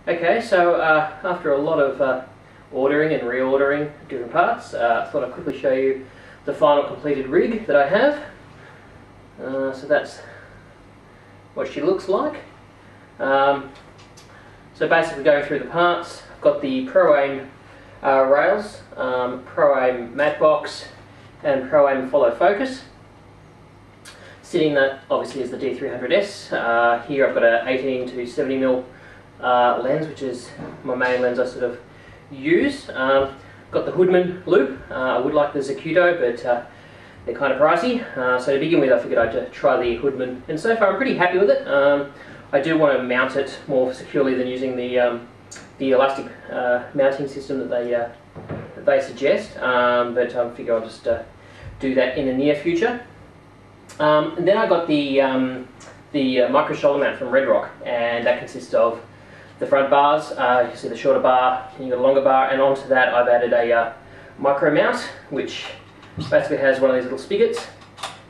Okay, so after a lot of ordering and reordering different parts, I thought I'd quickly show you the final completed rig that I have. So that's what she looks like. So basically going through the parts, I've got the ProAim rails, ProAim matte box and ProAim follow focus. Sitting that obviously is the D300s. Here I've got an 18 to 70mm lens, which is my main lens I sort of use. Got the Hoodman loop. I would like the Zacuto, but they're kind of pricey. So to begin with, I figured I'd try the Hoodman, and so far I'm pretty happy with it. I do want to mount it more securely than using the elastic mounting system that they suggest, but I figure I'll just do that in the near future. And then I got the micro shoulder mount from Redrock, and that consists of the front bars. You can see the shorter bar, and you've got a longer bar, and onto that I've added a micro mount, which basically has one of these little spigots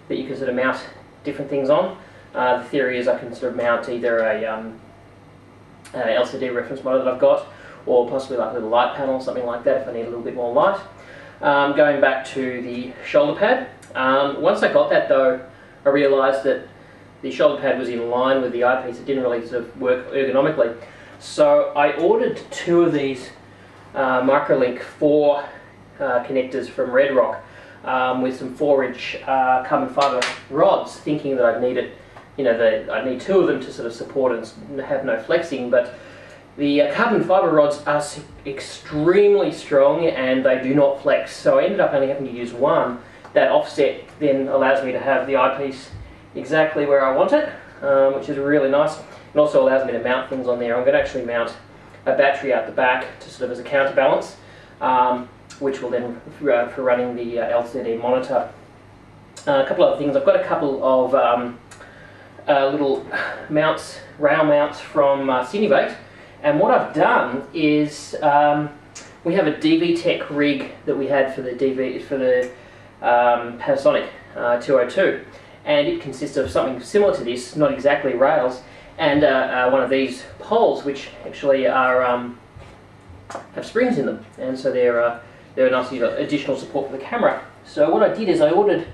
that you can sort of mount different things on. The theory is I can sort of mount either a LCD reference model that I've got, or possibly like a little light panel, something like that if I need a little bit more light. Going back to the shoulder pad, once I got that though, I realised that the shoulder pad was in line with the eyepiece. It didn't really sort of work ergonomically. So I ordered two of these Microlink 4 connectors from Redrock with some 4-inch carbon fibre rods, thinking that I'd need it. You know, I'd need two of them to sort of support and have no flexing, but the carbon fibre rods are extremely strong and they do not flex. So I ended up only having to use one. That offset then allows me to have the eyepiece exactly where I want it, which is really nice. It also allows me to mount things on there. I'm going to actually mount a battery out the back to sort of as a counterbalance, which will then for running the LCD monitor. A couple other things. I've got a couple of little mounts, rail mounts from Cinevate, and what I've done is we have a DV-Tech rig that we had for the Panasonic 202, and it consists of something similar to this, not exactly rails, and one of these poles, which actually are have springs in them, and so they're a nice additional support for the camera. So what I did is I ordered,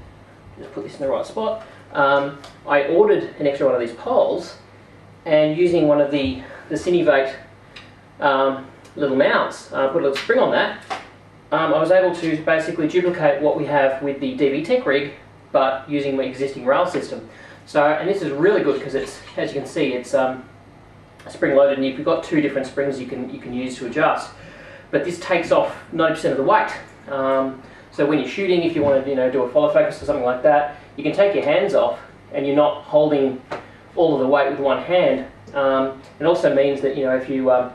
just put this in the right spot, I ordered an extra one of these poles, and using one of the Cinevate little mounts, put a little spring on that, I was able to basically duplicate what we have with the DV-Tech rig, but using my existing rail system. So, and this is really good because it's, as you can see, it's spring loaded, and you've got two different springs you can use to adjust. But this takes off 90% of the weight. So when you're shooting, if you want to do a follow focus or something like that, you can take your hands off, and you're not holding all of the weight with one hand. It also means that if you are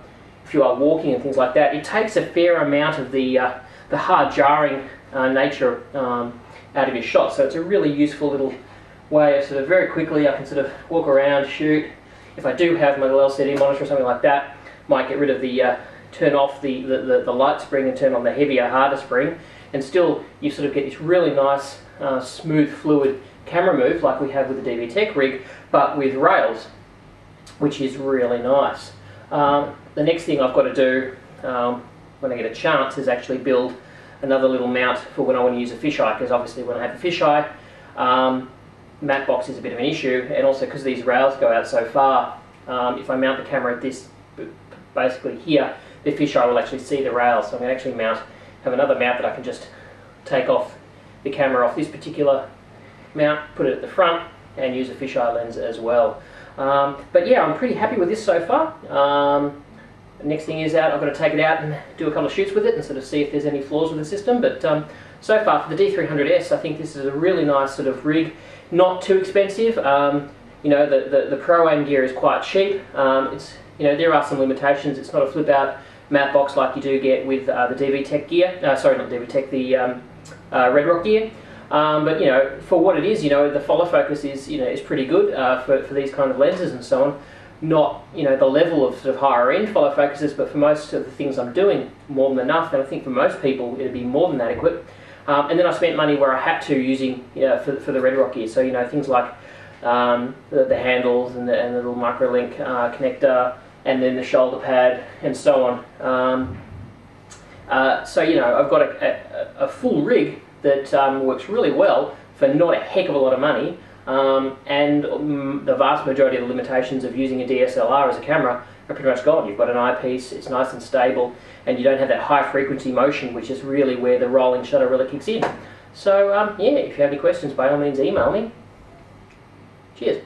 walking and things like that, it takes a fair amount of the hard jarring nature out of your shot. So it's a really useful little way of sort of very quickly I can sort of walk around, shoot. If I do have my little LCD monitor or something like that, might get rid of the turn off the light spring and turn on the heavier, harder spring, and still you sort of get this really nice smooth, fluid camera move like we have with the DV-Tech rig, but with rails, which is really nice. The next thing I've got to do when I get a chance is actually build another little mount for when I want to use a fisheye, because obviously when I have a fisheye, matte box is a bit of an issue, and also because these rails go out so far, if I mount the camera at this, basically here, the fisheye will actually see the rails. So I'm going to actually have another mount that I can just take off the camera off this particular mount, put it at the front, and use a fisheye lens as well. But yeah, I'm pretty happy with this so far. The next thing is I've got to take it out and do a couple of shoots with it and sort of see if there's any flaws with the system. But so far for the D300s, I think this is a really nice sort of rig, not too expensive. The ProAim gear is quite cheap. There are some limitations. It's not a flip out matte box like you do get with the DV-Tech gear. Sorry, not DV-Tech, the Redrock gear. But for what it is, the follow focus is pretty good for these kind of lenses and so on. Not the level of sort of higher end follow focuses, but for most of the things I'm doing, more than enough. And I think for most people it'd be more than adequate. And then I spent money where I had to using for the Redrock gear. So things like the handles and the little Microlink connector, and then the shoulder pad, and so on. So you know, I've got a full rig that works really well for not a heck of a lot of money, and the vast majority of the limitations of using a DSLR as a camera are pretty much gone. You've got an eyepiece, it's nice and stable, and you don't have that high frequency motion, which is really where the rolling shutter really kicks in. So yeah, if you have any questions, by all means email me. Cheers.